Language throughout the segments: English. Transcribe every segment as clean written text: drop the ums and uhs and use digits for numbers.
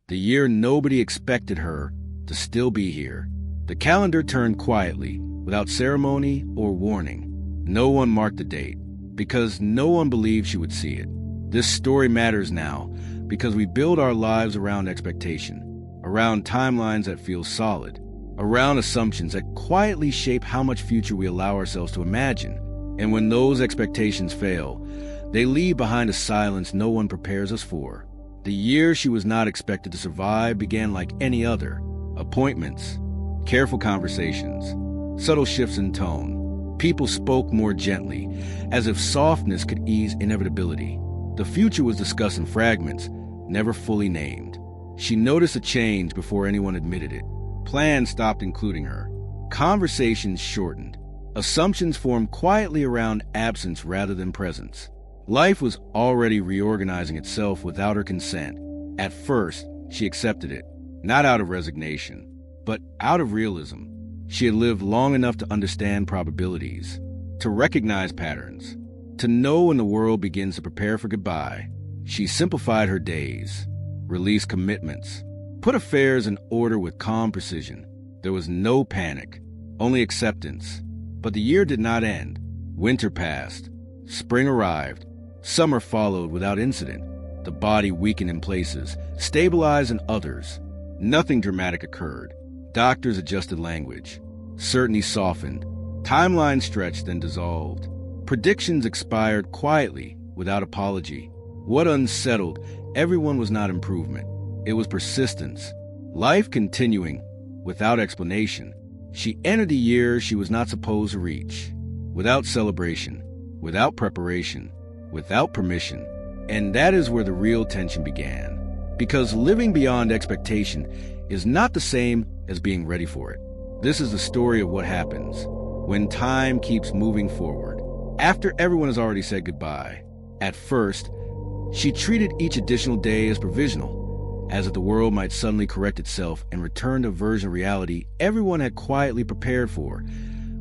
The year nobody expected her to still be here. The calendar turned quietly, without ceremony or warning. No one marked the date, because no one believed she would see it. This story matters now, because we build our lives around expectation, around timelines that feel solid, around assumptions that quietly shape how much future we allow ourselves to imagine. And when those expectations fail, they leave behind a silence no one prepares us for. The year she was not expected to survive began like any other. Appointments, careful conversations, subtle shifts in tone. People spoke more gently, as if softness could ease inevitability. The future was discussed in fragments, never fully named. She noticed a change before anyone admitted it. Plans stopped including her. Conversations shortened. Assumptions formed quietly around absence rather than presence. Life was already reorganizing itself without her consent. At first, she accepted it, not out of resignation, but out of realism. She had lived long enough to understand probabilities, to recognize patterns, to know when the world begins to prepare for goodbye. She simplified her days, released commitments, put affairs in order with calm precision. There was no panic, only acceptance. But the year did not end. Winter passed. Spring arrived. Summer followed without incident. The body weakened in places, stabilized in others. Nothing dramatic occurred. Doctors adjusted language. Certainty softened. Timelines stretched and dissolved. Predictions expired quietly, without apology. What unsettled everyone was not improvement. It was persistence. Life continuing, without explanation. She entered the year she was not supposed to reach, without celebration, without preparation, without permission. And that is where the real tension began. Because living beyond expectation is not the same as being ready for it. This is the story of what happens when time keeps moving forward, after everyone has already said goodbye. At first, she treated each additional day as provisional, as if the world might suddenly correct itself and return to a version of reality everyone had quietly prepared for,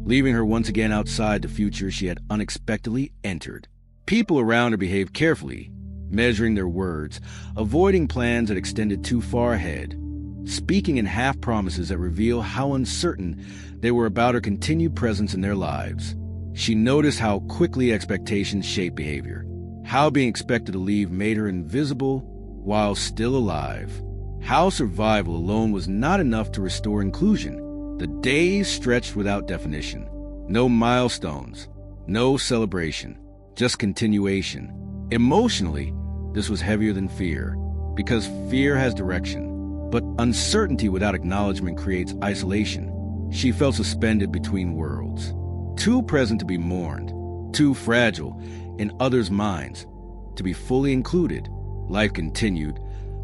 leaving her once again outside the future she had unexpectedly entered. People around her behaved carefully, measuring their words, avoiding plans that extended too far ahead, speaking in half-promises that reveal how uncertain they were about her continued presence in their lives. She noticed how quickly expectations shape behavior, how being expected to leave made her invisible while still alive, how survival alone was not enough to restore inclusion. The days stretched without definition. No milestones, no celebration, just continuation. Emotionally, this was heavier than fear, because fear has direction. But uncertainty without acknowledgment creates isolation. She felt suspended between worlds, too present to be mourned, too fragile in others' minds to be fully included. Life continued,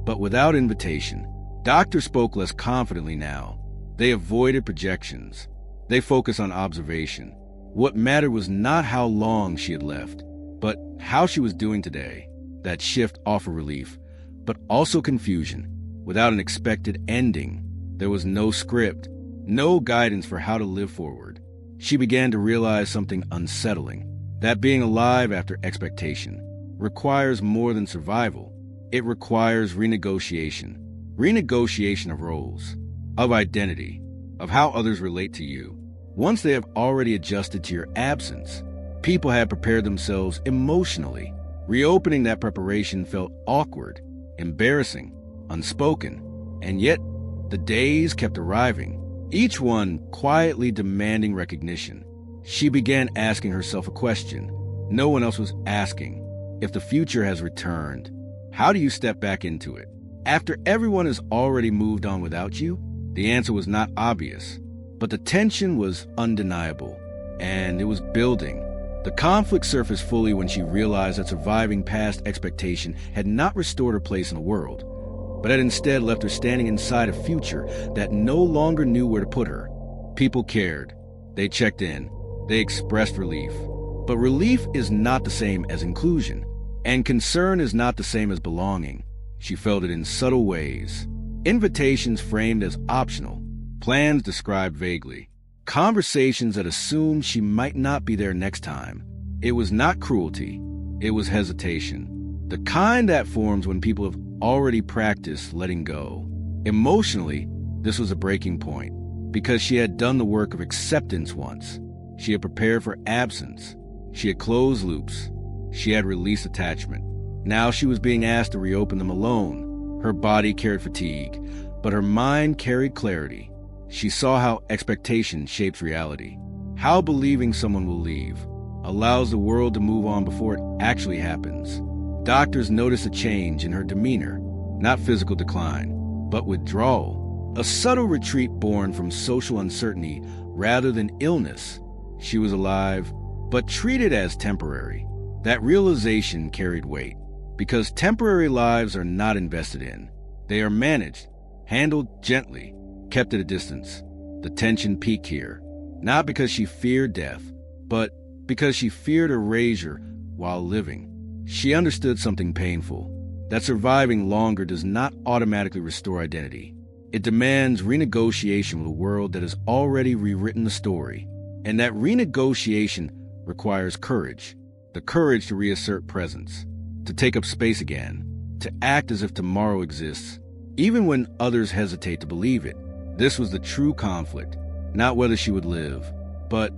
but without invitation. Doctors spoke less confidently now. They avoided projections. They focused on observation. What mattered was not how long she had left, but how she was doing today. That shift offered relief, but also confusion. Without an expected ending, there was no script, no guidance for how to live forward. She began to realize something unsettling, that being alive after expectation requires more than survival. It requires renegotiation of roles, of identity, of how others relate to you. Once they have already adjusted to your absence, people had prepared themselves emotionally. Reopening that preparation felt awkward, embarrassing, unspoken, and yet the days kept arriving, each one quietly demanding recognition. She began asking herself a question no one else was asking. If the future has returned, how do you step back into it? After everyone has already moved on without you? The answer was not obvious, but the tension was undeniable, and it was building. The conflict surfaced fully when she realized that surviving past expectation had not restored her place in the world, but had instead left her standing inside a future that no longer knew where to put her. People cared. They checked in. They expressed relief. But relief is not the same as inclusion, and concern is not the same as belonging. She felt it in subtle ways. Invitations framed as optional, plans described vaguely, conversations that assumed she might not be there next time. It was not cruelty, it was hesitation. The kind that forms when people have already practiced letting go. Emotionally, this was a breaking point, because she had done the work of acceptance once. She had prepared for absence. She had closed loops. She had released attachment. Now she was being asked to reopen them alone. Her body carried fatigue, but her mind carried clarity. She saw how expectation shapes reality, how believing someone will leave allows the world to move on before it actually happens. Doctors noticed a change in her demeanor, not physical decline, but withdrawal, a subtle retreat born from social uncertainty rather than illness. She was alive, but treated as temporary. That realization carried weight, because temporary lives are not invested in. They are managed, handled gently, kept at a distance. The tension peaked here, not because she feared death, but because she feared erasure while living. She understood something painful, that surviving longer does not automatically restore identity. It demands renegotiation with a world that has already rewritten the story. And that renegotiation requires courage, the courage to reassert presence, to take up space again, to act as if tomorrow exists, even when others hesitate to believe it. This was the true conflict, not whether she would live, but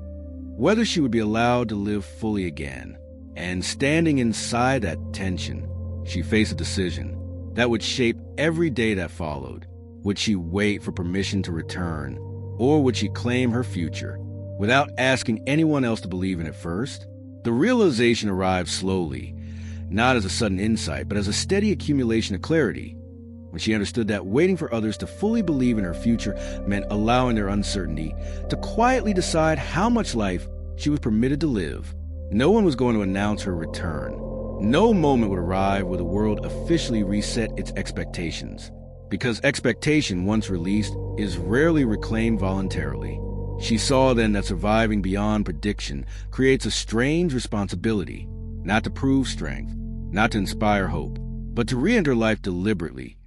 whether she would be allowed to live fully again. And standing inside that tension, she faced a decision that would shape every day that followed. Would she wait for permission to return, or would she claim her future without asking anyone else to believe in it first? The realization arrived slowly, not as a sudden insight, but as a steady accumulation of clarity. When she understood that waiting for others to fully believe in her future meant allowing their uncertainty to quietly decide how much life she was permitted to live. No one was going to announce her return. No moment would arrive where the world officially reset its expectations, because expectation, once released, is rarely reclaimed voluntarily. She saw then that surviving beyond prediction creates a strange responsibility, not to prove strength, not to inspire hope, but to re-enter life deliberately,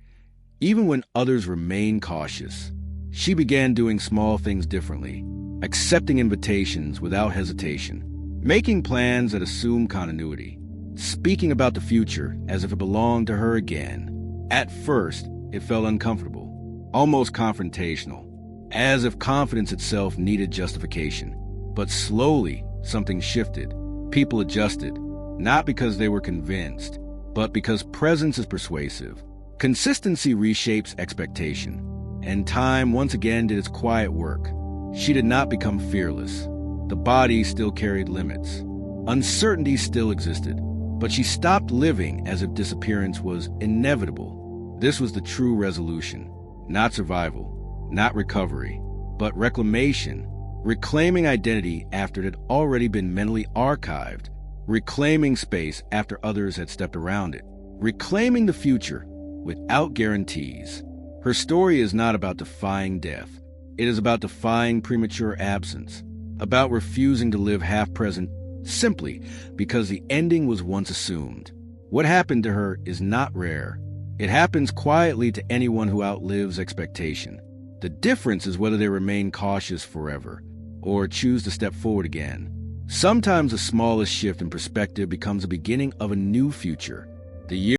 even when others remain cautious. She began doing small things differently, accepting invitations without hesitation, making plans that assume continuity, speaking about the future as if it belonged to her again. At first, it felt uncomfortable, almost confrontational, as if confidence itself needed justification. But slowly, something shifted. People adjusted, not because they were convinced, but because presence is persuasive. Consistency reshapes expectation, and time once again did its quiet work. She did not become fearless. The body still carried limits. Uncertainty still existed, but she stopped living as if disappearance was inevitable. This was the true resolution, not survival, not recovery, but reclamation, reclaiming identity after it had already been mentally archived, reclaiming space after others had stepped around it, reclaiming the future without guarantees. Her story is not about defying death. It is about defying premature absence, about refusing to live half-present simply because the ending was once assumed. What happened to her is not rare. It happens quietly to anyone who outlives expectation. The difference is whether they remain cautious forever or choose to step forward again. Sometimes the smallest shift in perspective becomes the beginning of a new future. The year